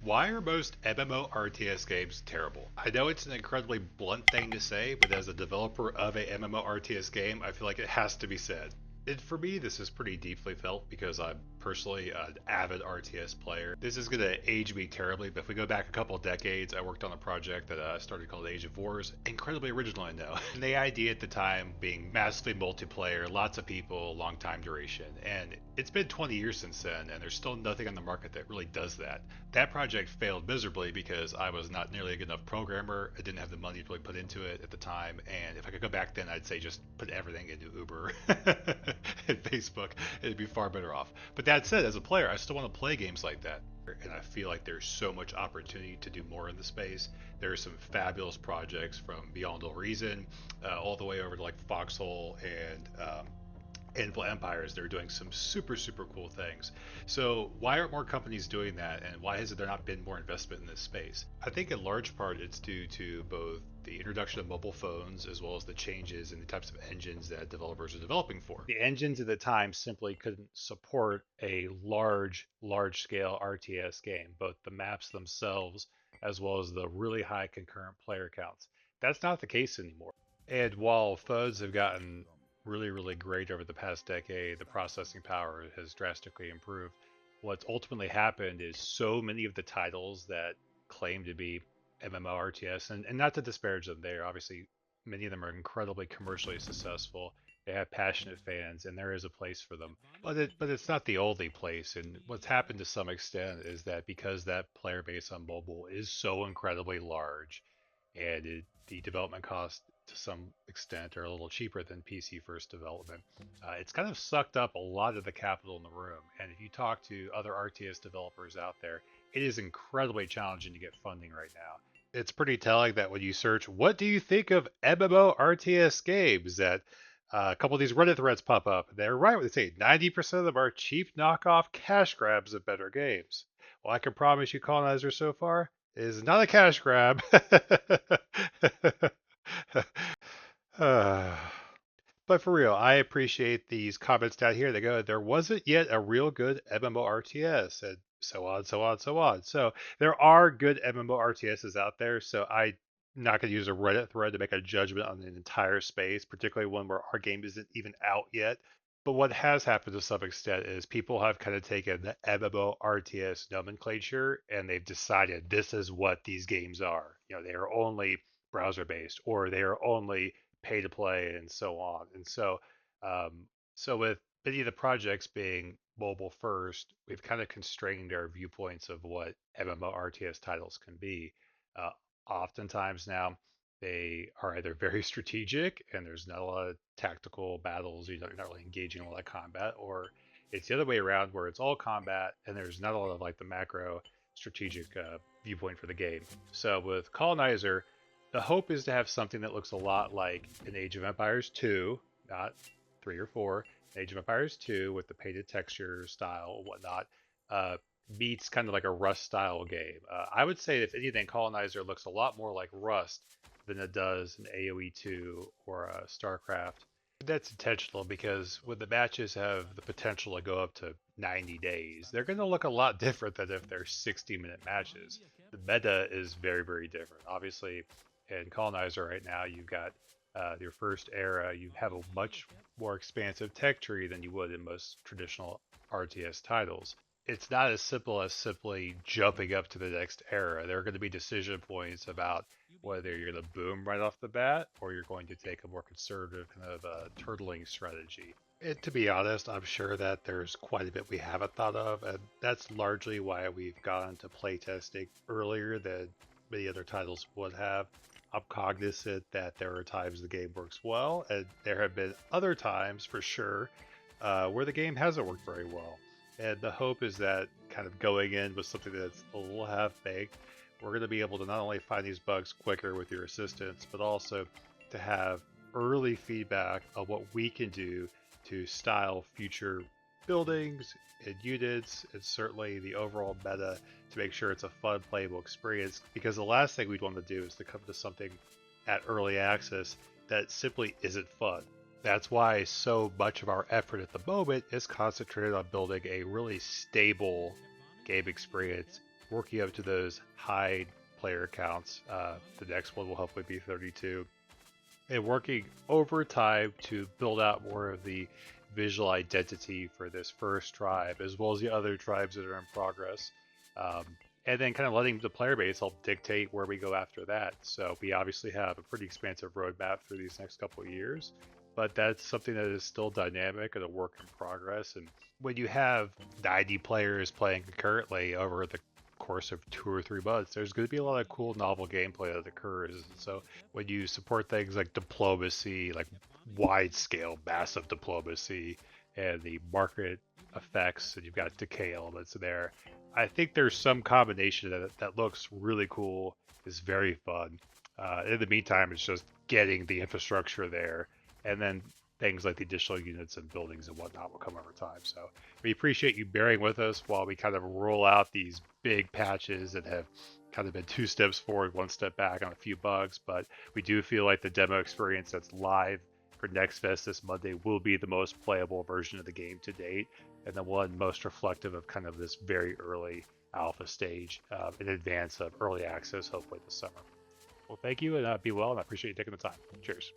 Why are most MMORTS games terrible? I know it's an incredibly blunt thing to say, but as a developer of a MMORTS game, I feel like it has to be said. And for me, this is pretty deeply felt because I'm personally an avid RTS player. This is going to age me terribly, but if we go back a couple of decades, I worked on a project that I started called Age of Wars. Incredibly original, I know. And the idea at the time being massively multiplayer, lots of people, long time duration. And it's been 20 years since then, and there's still nothing on the market that really does that. That project failed miserably because I was not nearly a good enough programmer. I didn't have the money to really put into it at the time, and if I could go back then, I'd say just put everything into Uber and Facebook. It'd be far better off. But that said, as a player, I still want to play games like that, and I feel like there's so much opportunity to do more in the space. There are some fabulous projects from Beyond All Reason, all the way over to like Foxhole and Anvil Empires. They're doing some super cool things. So why aren't more companies doing that, and why has there not been more investment in this space? I think in large part it's due to both the introduction of mobile phones as well as the changes in the types of engines that developers are developing for. The engines at the time simply couldn't support a large scale RTS game, both the maps themselves as well as the really high concurrent player counts. That's not the case anymore. And while phones have gotten really great over the past decade, the processing power has drastically improved. What's ultimately happened is so many of the titles that claim to be MMORTS, and not to disparage them, they are obviously many of them are incredibly commercially successful. They have passionate fans, and there is a place for them. But it's not the only place. And what's happened to some extent is that because that player base on mobile is so incredibly large, and the development costs to some extent are a little cheaper than PC first development. It's kind of sucked up a lot of the capital in the room. And if you talk to other RTS developers out there, it is incredibly challenging to get funding right now. It's pretty telling that when you search, what do you think of MMORTS games, that a couple of these Reddit threads pop up. They're right when they say 90% of them are cheap knockoff cash grabs of better games. Well, I can promise you, Colonizer so far is not a cash grab. But for real, I appreciate these comments down here. They go, there wasn't yet a real good MMORTS, and so on, so on, so on. So there are good MMORTSs out there. So I'm not going to use a Reddit thread to make a judgment on the entire space, particularly one where our game isn't even out yet. But what has happened to some extent is people have kind of taken the MMORTS nomenclature and they've decided this is what these games are. You know, they are only browser based, or they are only pay to play, and so on. And um, so with many of the projects being mobile first, we've kind of constrained our viewpoints of what MMORTS titles can be. Uh, Oftentimes now, they are either very strategic and there's not a lot of tactical battles, you know, you're not really engaging in a lot of combat, or it's the other way around where it's all combat and there's not a lot of like the macro strategic viewpoint for the game. So with Colonizer, the hope is to have something that looks a lot like an Age of Empires 2, not 3 or 4, Age of Empires 2 with the painted texture style and whatnot, uh, meets kind of like a Rust style game. I would say, if anything, Colonizer looks a lot more like Rust than it does an AoE 2 or a StarCraft. That's intentional because when the matches have the potential to go up to 90 days, they're going to look a lot different than if they're 60-minute matches. The meta is very different. Obviously, in Colonizer right now, you've got your first era, you have a much more expansive tech tree than you would in most traditional RTS titles. It's not as simple as simply jumping up to the next era. There are going to be decision points about whether you're going to boom right off the bat or you're going to take a more conservative kind of turtling strategy. And to be honest, I'm sure that there's quite a bit we haven't thought of, and that's largely why we've gone to playtesting earlier than many other titles would have. I'm cognizant that there are times the game works well, and there have been other times for sure where the game hasn't worked very well. And the hope is that kind of going in with something that's a little half baked, we're going to be able to not only find these bugs quicker with your assistance, but also to have early feedback on what we can do to style future buildings and units, and certainly the overall meta, to make sure it's a fun, playable experience. Because the last thing we'd want to do is to come to something at early access that simply isn't fun. That's why so much of our effort at the moment is concentrated on building a really stable game experience working up to those high player counts. The next one will hopefully be 32. And working overtime to build out more of the visual identity for this first tribe, as well as the other tribes that are in progress. Um, and then kind of letting the player base help dictate where we go after that. So we obviously have a pretty expansive roadmap through these next couple of years, but that's something that is still dynamic and a work in progress. And when you have 90 players playing concurrently over the course of 2 or 3 months, there's going to be a lot of cool novel gameplay that occurs. And so when you support things like diplomacy, like wide scale, massive diplomacy, and the market effects, and you've got decay elements in there, I think there's some combination that looks really cool, is very fun. In the meantime, it's just getting the infrastructure there, and then things like the additional units and buildings and whatnot will come over time. So we appreciate you bearing with us while we kind of roll out these big patches that have kind of been 2 steps forward, 1 step back on a few bugs. But we do feel like the demo experience that's live for Next Fest this Monday will be the most playable version of the game to date, and the one most reflective of kind of this very early alpha stage in advance of early access, hopefully this summer. Well, thank you, and be well, and I appreciate you taking the time. Cheers.